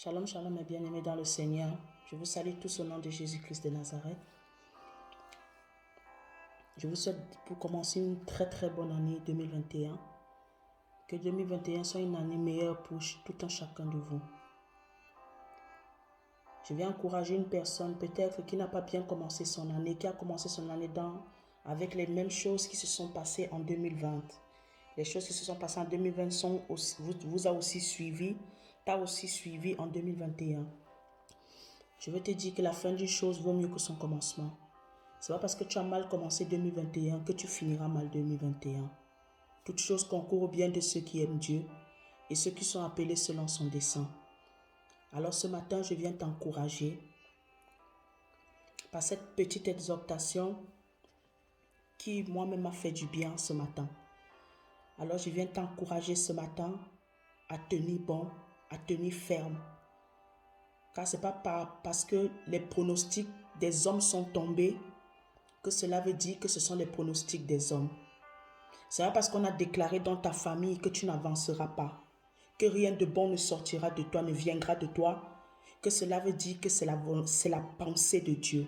Shalom, shalom mes bien-aimés dans le Seigneur. Je vous salue tous au nom de Jésus-Christ de Nazareth. Je vous souhaite pour commencer une très bonne année 2021. Que 2021 soit une année meilleure pour tout un chacun de vous. Je vais encourager une personne peut-être qui n'a pas bien commencé son année, qui a commencé son année avec les mêmes choses qui se sont passées en 2020. Les choses qui se sont passées en 2020 vous a aussi suivi, t'a aussi suivi en 2021. Je veux te dire que la fin d'une chose vaut mieux que son commencement. Ce n'est pas parce que tu as mal commencé 2021 que tu finiras mal 2021. Toutes choses concourent au bien de ceux qui aiment Dieu et ceux qui sont appelés selon son dessein. Alors ce matin, je viens t'encourager par cette petite exhortation qui moi-même m'a fait du bien ce matin. Alors je viens t'encourager ce matin à tenir bon, à tenir ferme. Car ce n'est pas parce que les pronostics des hommes sont tombés que cela veut dire que ce sont les pronostics des hommes. Ce n'est pas parce qu'on a déclaré dans ta famille que tu n'avanceras pas, que rien de bon ne sortira de toi, ne viendra de toi, que cela veut dire que c'est la pensée de Dieu.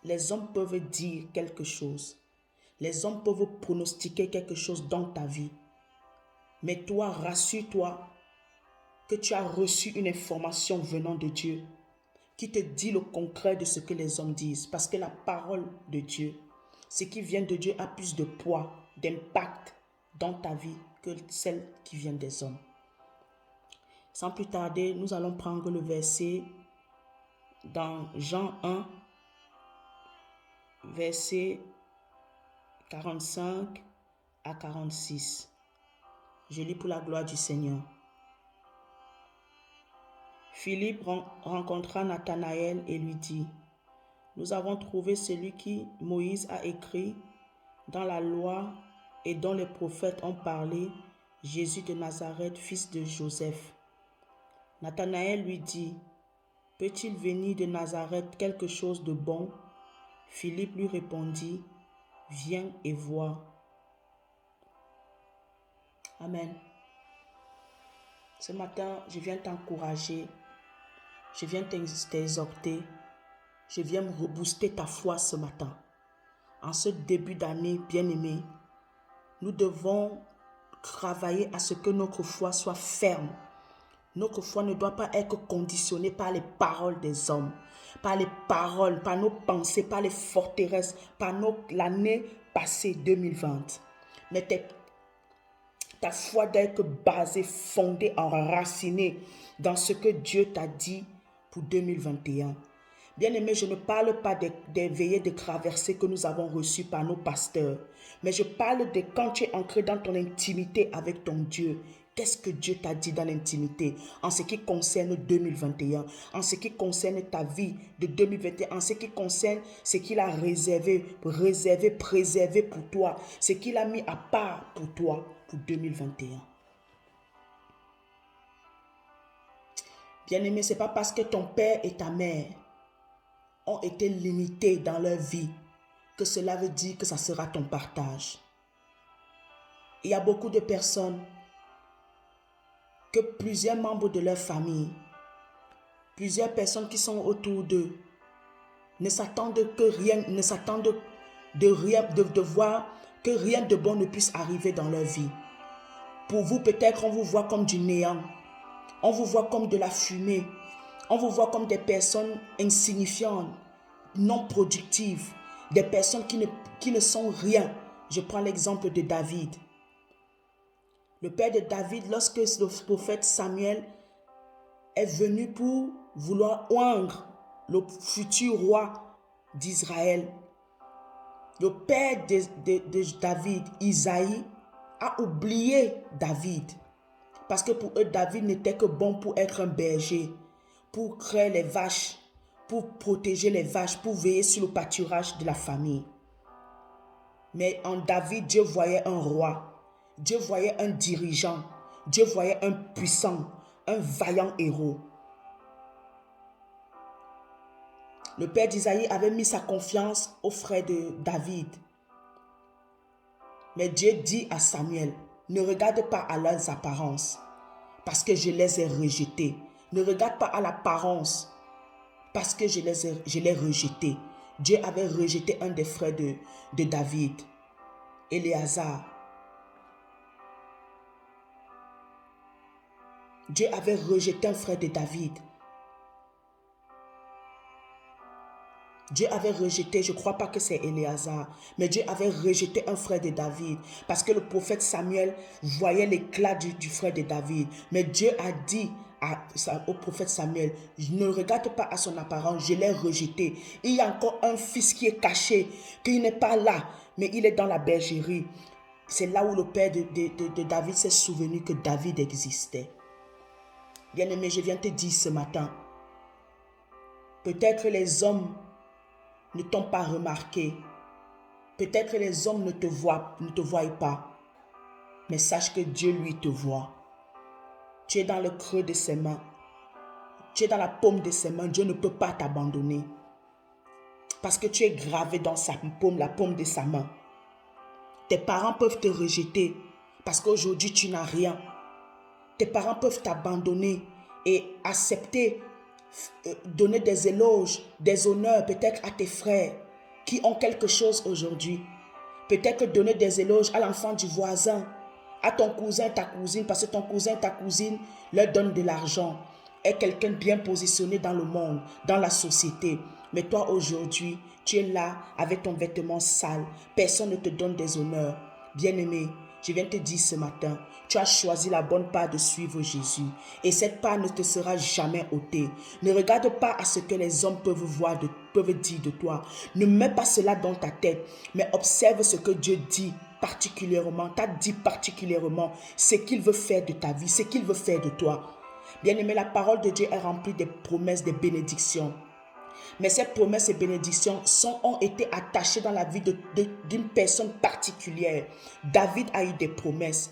Les hommes peuvent dire quelque chose. Les hommes peuvent pronostiquer quelque chose dans ta vie. Mais toi, rassure-toi que tu as reçu une information venant de Dieu qui te dit le concret de ce que les hommes disent. Parce que la parole de Dieu, ce qui vient de Dieu a plus de poids, d'impact dans ta vie que celle qui vient des hommes. Sans plus tarder, nous allons prendre le verset dans Jean 1, verset 45 à 46. Je lis pour la gloire du Seigneur. Philippe rencontra Nathanaël et lui dit: Nous avons trouvé celui qui Moïse a écrit dans la loi et dont les prophètes ont parlé, Jésus de Nazareth, fils de Joseph. Nathanaël lui dit: Peut-il venir de Nazareth quelque chose de bon? Philippe lui répondit: Viens et vois. Amen. Ce matin, je viens t'encourager, je viens t'exhorter, je viens me rebooster ta foi ce matin. En ce début d'année, bien-aimé, nous devons travailler à ce que notre foi soit ferme. Notre foi ne doit pas être conditionnée par les paroles des hommes, par les paroles, par nos pensées, par les forteresses, par l'année passée 2020. Mais ta foi doit être basée, fondée, enracinée dans ce que Dieu t'a dit pour 2021. Bien-aimé, je ne parle pas des veillées de traversée que nous avons reçues par nos pasteurs, mais je parle de quand tu es ancré dans ton intimité avec ton Dieu. Qu'est-ce que Dieu t'a dit dans l'intimité en ce qui concerne 2021, en ce qui concerne ta vie de 2021, en ce qui concerne ce qu'il a réservé, préservé pour toi, ce qu'il a mis à part pour toi pour 2021. Bien-aimé, ce n'est pas parce que ton père et ta mère ont été limités dans leur vie que cela veut dire que ça sera ton partage. Il y a beaucoup de personnes que plusieurs membres de leur famille, plusieurs personnes qui sont autour d'eux ne s'attendent de voir que rien de bon ne puisse arriver dans leur vie. Pour vous, peut-être on vous voit comme du néant, on vous voit comme de la fumée, on vous voit comme des personnes insignifiantes, non productives, des personnes qui ne sont rien. Je prends l'exemple de David. Le père de David, lorsque le prophète Samuel est venu pour vouloir oindre le futur roi d'Israël, le père de David, Isaïe, a oublié David. Parce que pour eux, David n'était que bon pour être un berger, pour créer les vaches, pour protéger les vaches, pour veiller sur le pâturage de la famille. Mais en David, Dieu voyait un roi. Dieu voyait un dirigeant. Dieu voyait un puissant, un vaillant héros. Le père d'Isaïe avait mis sa confiance au frère de David. Mais Dieu dit à Samuel: ne regarde pas à leurs apparences, parce que je les ai rejetés. Ne regarde pas à l'apparence parce que je l'ai rejeté. Dieu avait rejeté un des frères de David, Éléazar. Dieu avait rejeté un frère de David. Dieu avait rejeté, je ne crois pas que c'est Éléazar, mais Dieu avait rejeté un frère de David parce que le prophète Samuel voyait l'éclat du frère de David. Mais Dieu a dit au prophète Samuel, ne regarde pas à son apparence, je l'ai rejeté. Il y a encore un fils qui est caché, qui n'est pas là, mais il est dans la bergerie. C'est là où le père de David s'est souvenu que David existait. Bien-aimé, je viens te dire ce matin, peut-être les hommes ne t'ont pas remarqué. Peut-être les hommes ne te voient pas. Mais sache que Dieu, lui, te voit. Tu es dans le creux de ses mains. Tu es dans la paume de ses mains. Dieu ne peut pas t'abandonner. Parce que tu es gravé dans sa paume, la paume de sa main. Tes parents peuvent te rejeter parce qu'aujourd'hui, tu n'as rien. Tes parents peuvent t'abandonner et accepter donner des éloges, des honneurs peut-être à tes frères qui ont quelque chose aujourd'hui. Peut-être donner des éloges à l'enfant du voisin, à ton cousin, ta cousine, parce que ton cousin, ta cousine leur donne de l'argent, est quelqu'un bien positionné dans le monde, dans la société. Mais toi aujourd'hui, tu es là avec ton vêtement sale. Personne ne te donne des honneurs. Bien-aimé, je viens te dire ce matin, tu as choisi la bonne part de suivre Jésus. Et cette part ne te sera jamais ôtée. Ne regarde pas à ce que les hommes peuvent dire de toi. Ne mets pas cela dans ta tête, mais observe ce que Dieu dit particulièrement, t'a dit particulièrement, ce qu'il veut faire de ta vie, ce qu'il veut faire de toi. Bien-aimé, la parole de Dieu est remplie des promesses, des bénédictions. Mais ces promesses et bénédictions ont été attachées dans la vie d'une personne particulière. David a eu des promesses.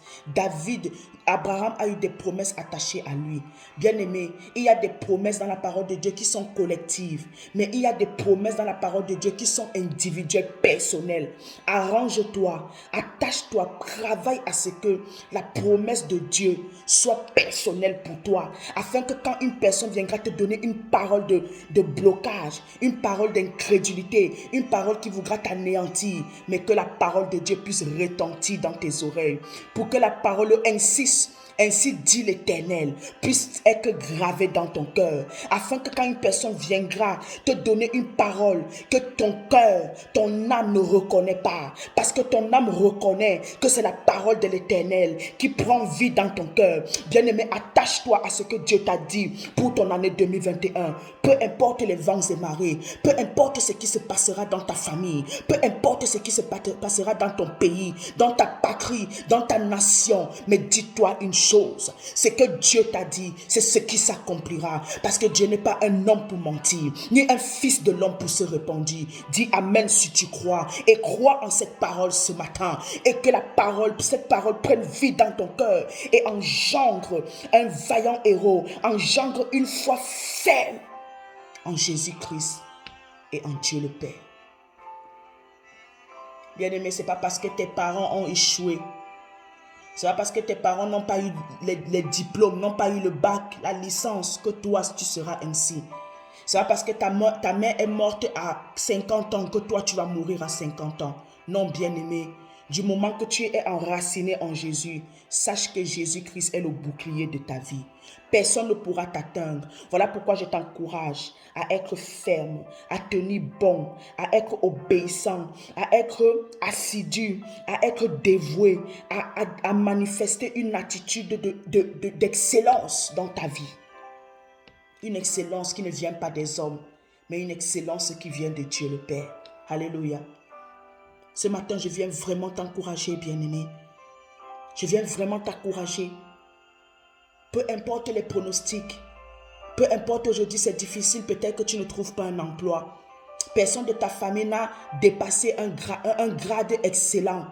Abraham a eu des promesses attachées à lui. Bien-aimé, il y a des promesses dans la parole de Dieu qui sont collectives. Mais il y a des promesses dans la parole de Dieu qui sont individuelles, personnelles. Arrange-toi, attache-toi, travaille à ce que la promesse de Dieu soit personnelle pour toi. Afin que quand une personne viendra te donner une parole de blocage, une parole d'incrédulité, une parole qui voudra t'anéantir, mais que la parole de Dieu puisse retentir dans tes oreilles. Pour que la parole ainsi dit l'Éternel, puisse être gravée dans ton cœur, afin que quand une personne viendra te donner une parole que ton cœur, ton âme ne reconnaît pas, parce que ton âme reconnaît que c'est la parole de l'Éternel qui prend vie dans ton cœur. Bien-aimé, attache-toi à ce que Dieu t'a dit pour ton année 2021. Peu importe les vents et marées, peu importe ce qui se passera dans ta famille, peu importe ce qui se passera dans ton pays, dans ta patrie, dans ta nation, mais dis-toi une chose, ce que Dieu t'a dit, c'est ce qui s'accomplira, parce que Dieu n'est pas un homme pour mentir, ni un fils de l'homme pour se répandre. Dis amen si tu crois, et crois en cette parole ce matin, et que cette parole prenne vie dans ton cœur, et engendre un vaillant héros, engendre une foi ferme en Jésus-Christ et en Dieu le Père. Bien-aimé, ce n'est pas parce que tes parents ont échoué, ce n'est pas parce que tes parents n'ont pas eu les diplômes, n'ont pas eu le bac, la licence, que toi tu seras ainsi. Ce n'est pas parce que ta mère est morte à 50 ans que toi tu vas mourir à 50 ans. Non, bien-aimé, du moment que tu es enraciné en Jésus, sache que Jésus-Christ est le bouclier de ta vie. Personne ne pourra t'atteindre. Voilà pourquoi je t'encourage à être ferme, à tenir bon, à être obéissant, à être assidu, à être dévoué, à manifester une attitude d'excellence dans ta vie. Une excellence qui ne vient pas des hommes, mais une excellence qui vient de Dieu le Père. Alléluia. Ce matin, je viens vraiment t'encourager, bien-aimé. Je viens vraiment t'encourager. Peu importe les pronostics, peu importe aujourd'hui c'est difficile, peut-être que tu ne trouves pas un emploi. Personne de ta famille n'a dépassé un grade excellent.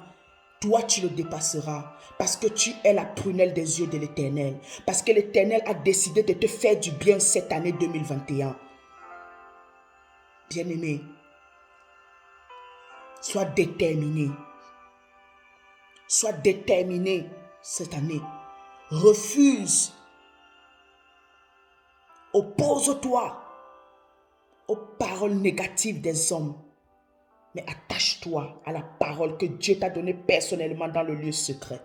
Toi, tu le dépasseras parce que tu es la prunelle des yeux de l'Éternel. Parce que l'Éternel a décidé de te faire du bien cette année 2021. Bien-aimé, sois déterminé. Sois déterminé cette année. Refuse Oppose-toi aux paroles négatives des hommes. Mais attache-toi à la parole que Dieu t'a donnée personnellement dans le lieu secret.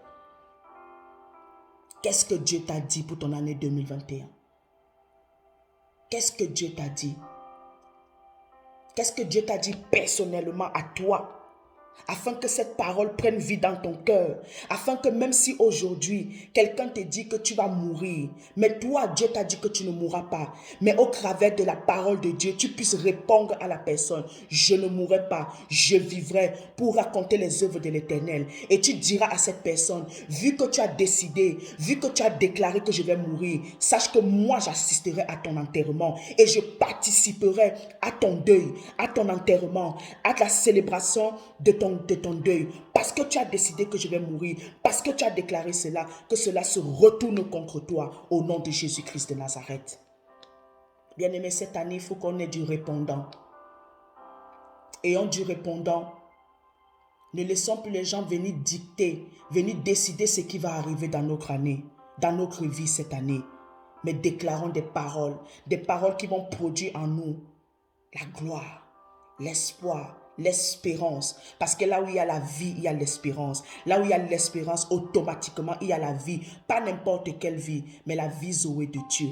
Qu'est-ce que Dieu t'a dit pour ton année 2021? Qu'est-ce que Dieu t'a dit? Qu'est-ce que Dieu t'a dit personnellement à toi? Afin que cette parole prenne vie dans ton cœur. Afin que même si aujourd'hui, quelqu'un te dit que tu vas mourir, mais toi, Dieu t'a dit que tu ne mourras pas. Mais au travers de la parole de Dieu, tu puisses répondre à la personne. Je ne mourrai pas, je vivrai pour raconter les œuvres de l'Éternel. Et tu diras à cette personne, vu que tu as décidé, vu que tu as déclaré que je vais mourir, sache que moi, j'assisterai à ton enterrement. Et je participerai à ton deuil, à ton enterrement, à la célébration de ton deuil, parce que tu as décidé que je vais mourir, parce que tu as déclaré cela, que cela se retourne contre toi au nom de Jésus-Christ de Nazareth. Bien-aimé, cette année, il faut qu'on ait du répondant. Ayons du répondant. Ne laissons plus les gens venir dicter, venir décider ce qui va arriver dans notre année, dans notre vie cette année. Mais déclarons des paroles qui vont produire en nous la gloire, l'espoir, l'espérance. Parce que là où il y a la vie, il y a l'espérance. Là où il y a l'espérance, automatiquement, il y a la vie. Pas n'importe quelle vie, mais la vie Zoé de Dieu.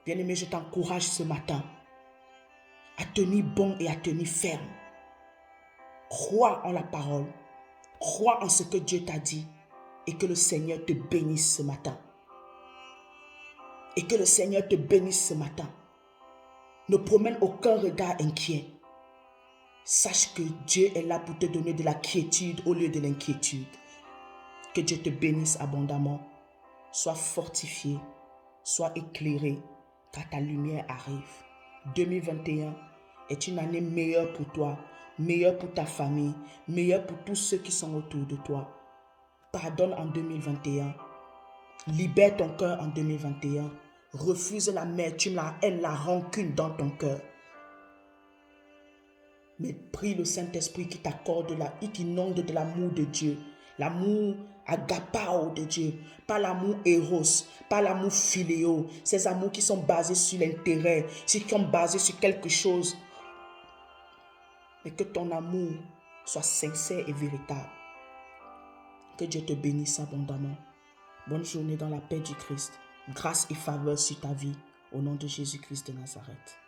Bien-aimé, je t'encourage ce matin à tenir bon et à tenir ferme. Crois en la parole. Crois en ce que Dieu t'a dit. Et que le Seigneur te bénisse ce matin. Et que le Seigneur te bénisse ce matin. Ne promène aucun regard inquiet. Sache que Dieu est là pour te donner de la quiétude au lieu de l'inquiétude. Que Dieu te bénisse abondamment. Sois fortifié, sois éclairé, car ta lumière arrive. 2021 est une année meilleure pour toi, meilleure pour ta famille, meilleure pour tous ceux qui sont autour de toi. Pardonne en 2021. Libère ton cœur en 2021. Refuse l'amertume, la haine, la rancune dans ton cœur. Mais prie le Saint-Esprit qui t'accorde et qui inonde de l'amour de Dieu. L'amour agapao de Dieu. Pas l'amour éros, pas l'amour philéo. Ces amours qui sont basés sur l'intérêt, qui sont basés sur quelque chose. Mais que ton amour soit sincère et véritable. Que Dieu te bénisse abondamment. Bonne journée dans la paix du Christ. Grâce et faveur sur ta vie. Au nom de Jésus-Christ de Nazareth.